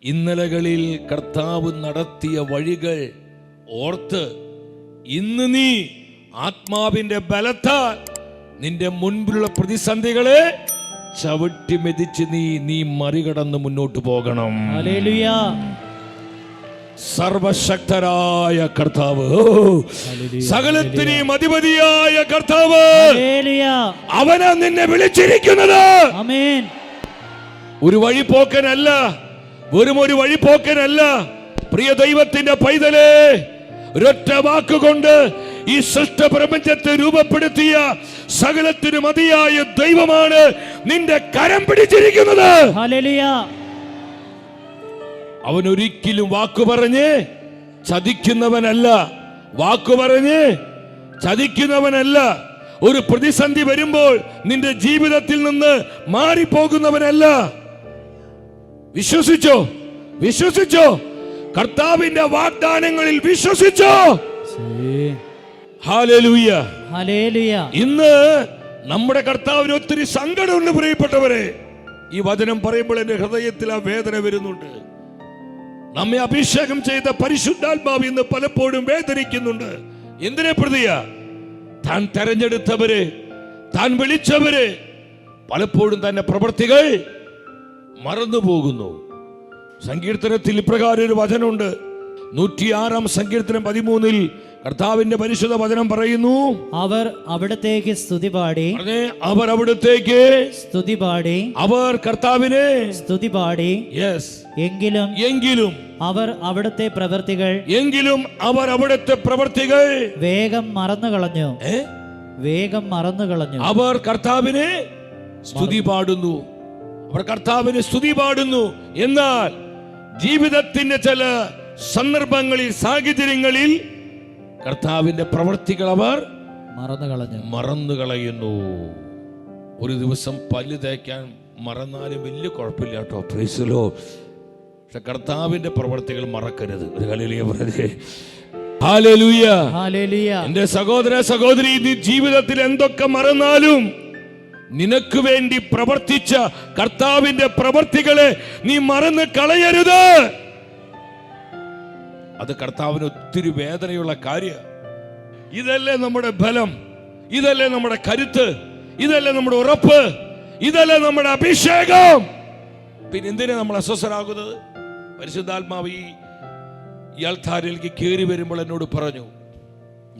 ഇന്നലകളിൽ കർത്താവ് നടത്തിയ വഴികൾ ഓർത്ത് ഇന്ന് നീ ആത്മാവിന്റെ ബലത്താൽ നിന്റെ മുൻപിലുള്ള പ്രതിസന്ധികളെ ചവിട്ടി മെതിച്ച് നീ മറികടന്ന് മുന്നോട്ട് പോകണം. ഹല്ലേലൂയ. സർവശക്തരായ കർത്താവ്, സകലത്തിനെയും അധിപതിയായ കർത്താവ്, അവനാ നിന്നെ വിളിച്ചിരിക്കുന്നത്. ആമേൻ. ഒരു വഴിപോക്കനല്ല, വെറും ഒരു വഴിപോക്കനല്ല. പ്രിയ ദൈവത്തിന്റെ പൈതലേ, ഒരൊറ്റ വാക്കുകൊണ്ട് ഈ സൃഷ്ടപ്രപഞ്ചത്തെ രൂപപ്പെടുത്തിയ സകലത്തിനു മതിയായ ദൈവമാണ് നിന്റെ കരം പിടിച്ചിരിക്കുന്നത്. ഹല്ലേലൂയ. അവൻ ഒരിക്കലും വാക്കുപറഞ്ഞ് ചതിക്കുന്നവനല്ല, വാക്കുപറഞ്ഞ് ചതിക്കുന്നവനല്ല. ഒരു പ്രതിസന്ധി വരുമ്പോൾ നിന്റെ ജീവിതത്തിൽ നിന്ന് മാറിപ്പോകുന്നവനല്ല. വിശ്വസിച്ചോ, വിശ്വസിച്ചോ, കർത്താവിന്റെ വാഗ്ദാനങ്ങളിൽ വിശ്വസിച്ചോ. Hallelujah, hallelujah. ഇന്ന് നമ്മുടെ കർത്താവിന് ഒത്തിരി സങ്കടമുണ്ട് പ്രിയപ്പെട്ടവരെ. ഈ വചനം പറയുമ്പോൾ എന്റെ ഹൃദയത്തിൽ ആ വേദന വരുന്നുണ്ട്. നമ്മെ അഭിഷേകം ചെയ്ത പരിശുദ്ധാത്മാവ് ഇന്ന് പലപ്പോഴും വേദനിക്കുന്നുണ്ട്. എന്തിനെ പ്രതിയാ? താൻ തെരഞ്ഞെടുത്തവര്, താൻ വിളിച്ചവര് പലപ്പോഴും തന്നെ പ്രവൃത്തികൾ മറന്നുപോകുന്നു. സങ്കീർത്തനത്തിൽ ഇപ്രകാരം ഒരു വചനമുണ്ട്. 106 സങ്കീർത്തനം 13 കർത്താവിന്റെ പരിശുദ്ധ വചനം പറയുന്നു, അവർ അവിടത്തേക്ക് സ്തുതി പാടി. അവർ അവിടത്തേക്ക് സ്തുതി പാടി. അവർ കർത്താവിനെ സ്തുതി പാടി. എങ്കിലും അവർ അവിടുത്തെ പ്രവൃത്തികൾ വേഗം മറന്നു കളഞ്ഞു. വേഗം മറന്നു കളഞ്ഞു. അവർ കർത്താവിനെ സ്തുതി പാടുന്നു, അവർ കർത്താവിനെ സ്തുതി പാടുന്നു. എന്നാൽ ജീവിതത്തിന്റെ ചില സന്ദർഭങ്ങളിൽ, സാഹചര്യങ്ങളിൽ കർത്താവിന്റെ പ്രവൃത്തികൾ അവർ മറന്നു കളയുന്നു. ഒരു ദിവസം പല്ല് തേക്കാൻ മറന്നാലും വലിയ കുഴപ്പമില്ല കേട്ടോ, പ്രൈസ് ദി ലോർഡ്. പക്ഷെ കർത്താവിന്റെ പ്രവൃത്തികൾ മറക്കരുത്. ഒരു ഹല്ലേലൂയ പറഞ്ഞേ. Hallelujah, hallelujah. എന്റെ സഹോദര സഹോദരി, നീ ജീവിതത്തിൽ എന്തൊക്കെ മറന്നാലും നിനക്ക് വേണ്ടി പ്രവർത്തിച്ച കർത്താവിന്റെ പ്രവൃത്തികളെ നീ മറന്ന് കളയരുത്. അത് കർത്താവിന് ഒത്തിരി വേദനയുള്ള കാര്യം. ഇതല്ലേ നമ്മുടെ ബലം, ഇതല്ലേ നമ്മുടെ കരുത്ത്, ഇതല്ലേ നമ്മുടെ ഉറപ്പ്, ഇതല്ലേ നമ്മുടെ അഭിഷേകം. പിന്നെ എന്തിനാ നമ്മൾ അസ്വസ്ഥരാകുന്നത്? പരിശുദ്ധാത്മാവ് ഈ അൾത്താരിലേക്ക് കയറി വരുമ്പോൾ എന്നോട് പറഞ്ഞു,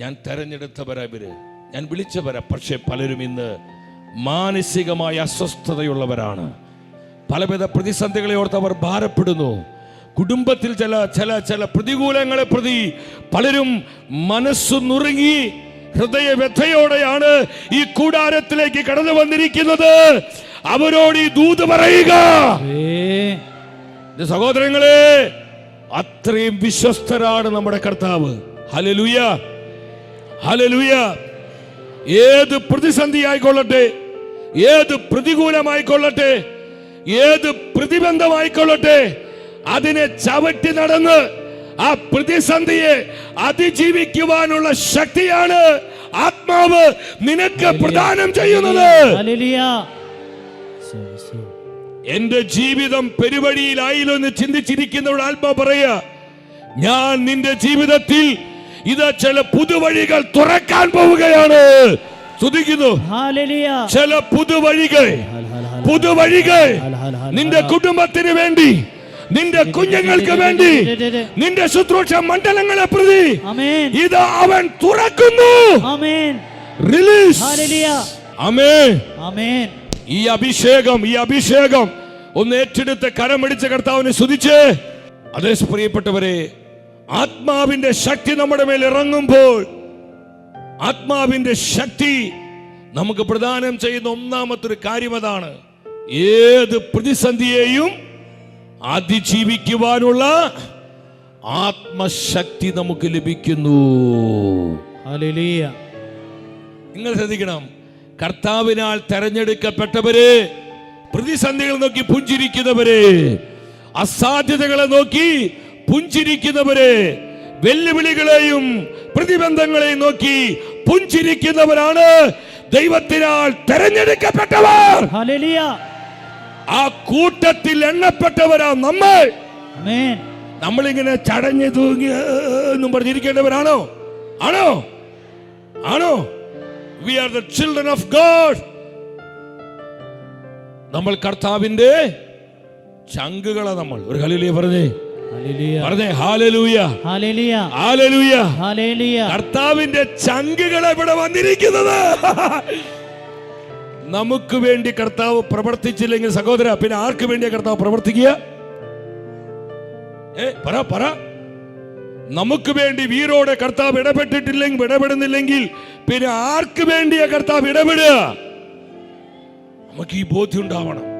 ഞാൻ തെരഞ്ഞെടുത്തവരാ ഇവര്, ഞാൻ വിളിച്ചവരാ. പക്ഷെ പലരും ഇന്ന് മാനസികമായ അസ്വസ്ഥതയുള്ളവരാണ്. പലവിധ പ്രതിസന്ധികളെ ഓർത്ത് അവർ ഭാരപ്പെടുന്നു. കുടുംബത്തിൽ ചില പ്രതികൂലങ്ങളെ പ്രതി പലരും മനസ്സു നുറുങ്ങി ഹൃദയവ്യഥയോടെയാണ് ഈ കൂടാരത്തിലേക്ക് കടന്നു വന്നിരിക്കുന്നത്. അവരോട് ഈ ദൂത് പറയുക, സഹോദരങ്ങളെ, അത്രയും വിശ്വസ്തരാണ് നമ്മുടെ കർത്താവ്. Hallelujah, hallelujah. ഏത് പ്രതിസന്ധി ആയിക്കൊള്ളട്ടെ, ഏത് പ്രതികൂലമായിക്കൊള്ളട്ടെ, ഏത് പ്രതിബന്ധമായിക്കൊള്ളട്ടെ, അതിനെ ചവിട്ടി നടന്ന് ആ പ്രതിസന്ധിയെ അതിജീവിക്കുവാനുള്ള ശക്തിയാണ് ആത്മാവ് നിനക്ക് പ്രദാനം ചെയ്യുന്നത്. എന്റെ ജീവിതം പെരുവഴിയിലായില്ലോ എന്ന് ചിന്തിച്ചിരിക്കുന്നവരുടെ ആത്മാവ് പറയാ, ഞാൻ നിന്റെ ജീവിതത്തിൽ ഇത് ചില പുതുവഴികൾ തുറക്കാൻ പോവുകയാണ്. സ്തുതിക്കുന്നു. ചില പുതുവഴികൾ നിന്റെ കുടുംബത്തിന് വേണ്ടി, നിന്റെ കുഞ്ഞുങ്ങൾക്ക് വേണ്ടി, നിന്റെ ശുശ്രൂഷ മണ്ഡലങ്ങളെ പ്രതി ഇത് അവൻ തുറക്കുന്നു. റിലീസ്. ആമേൻ. ഈ അഭിഷേകം ഒന്ന് ഏറ്റെടുത്ത് കരമടിച്ച കർത്താവിനെ സ്തുതിച്ച്. അതേ പ്രിയപ്പെട്ടവരെ, ആത്മാവിന്റെ ശക്തി നമ്മുടെ മേൽ ഇറങ്ങുമ്പോൾ, ആത്മാവിന്റെ ശക്തി നമുക്ക് പ്രദാനം ചെയ്യുന്ന ഒന്നാമത്തെ ഒരു കാര്യം അതാണ്, ഏത് പ്രതിസന്ധിയെയും അതിജീവിക്കുവാനുള്ള ആത്മശക്തി നമുക്ക് ലഭിക്കുന്നു. ഹല്ലേലൂയ. നിങ്ങൾ ശ്രദ്ധിക്കണം, കർത്താവിനാൽ തെരഞ്ഞെടുക്കപ്പെട്ടവര്, പ്രതിസന്ധികൾ നോക്കി പുഞ്ചിരിക്കുന്നവര്, അസാധ്യതകളെ നോക്കി പുഞ്ചിരിക്കുന്നവര്, വെല്ലുവിളികളെയും പ്രതിബന്ധങ്ങളെയും നോക്കി പുഞ്ചിരിക്കുന്നവരാണ് ദൈവത്തിനാൽ തെരഞ്ഞെടുക്കപ്പെട്ടവർ. ഹല്ലേലൂയ. ആ കൂട്ടത്തിൽ എണ്ണപ്പെട്ടവരാ നമ്മൾ. ആമേൻ. നമ്മളിങ്ങനെ ചടഞ്ഞ് തൂങ്ങി എന്നും പറഞ്ഞിരിക്കേണ്ടവരാണോ? ആണോ? ആണോ? We are the children of God. നമ്മൾ കർത്താവിന്റെ ചങ്കുകളാ. നമ്മൾ ഒരു ഹല്ലേലൂയ പറഞ്ഞേ. ഹല്ലേലൂയ. പറഞ്ഞേ ഹല്ലേലൂയ. ഹല്ലേലൂയ. ഹല്ലേലൂയ. ഹല്ലേലൂയ. കർത്താവിന്റെ ചങ്കുകളെ ഇവിടെ വന്നിരിക്കുന്നത്. നമുക്ക് വേണ്ടി കർത്താവ് പ്രവർത്തിച്ചില്ലെങ്കിൽ സഹോദര, പിന്നെ ആർക്ക് വേണ്ടിയാ കർത്താവ് പ്രവർത്തിക്കുക? പറ. നമുക്ക് വേണ്ടി വീരോടെ കർത്താവ് ഇടപെടുന്നില്ലെങ്കിൽ പിന്നെ ആർക്ക് വേണ്ടിയാ കർത്താവ് ഇടപെടുക? നമുക്ക് ഈ ബോധ്യം ഉണ്ടാവണം.